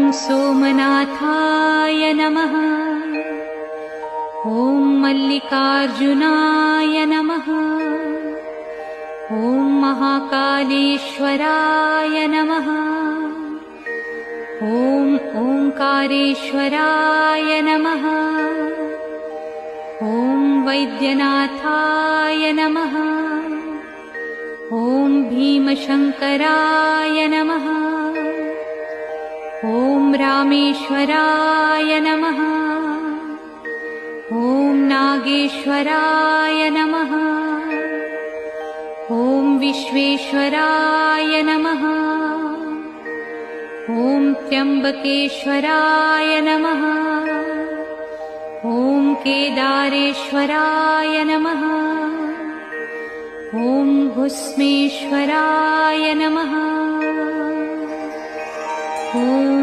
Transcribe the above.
सोमनाथाय नमः। ॐ मल्लिकार्जुनाय नमः। ॐ महाकालेश्वराय नमः। ॐ ओंकारेश्वराय नमः। ॐ वैद्यनाथाय नमः। ॐ भीमशंकराय नमः। ॐ रामेश्वराय नमः। ॐ नागेश्वराय नमः। ॐ विश्वेश्वराय नमः। ॐ त्र्यंबकेश्वराय नमः। ॐ केदारेश्वराय नमः। ॐ भुस्मेश्वराय नमः। ॐ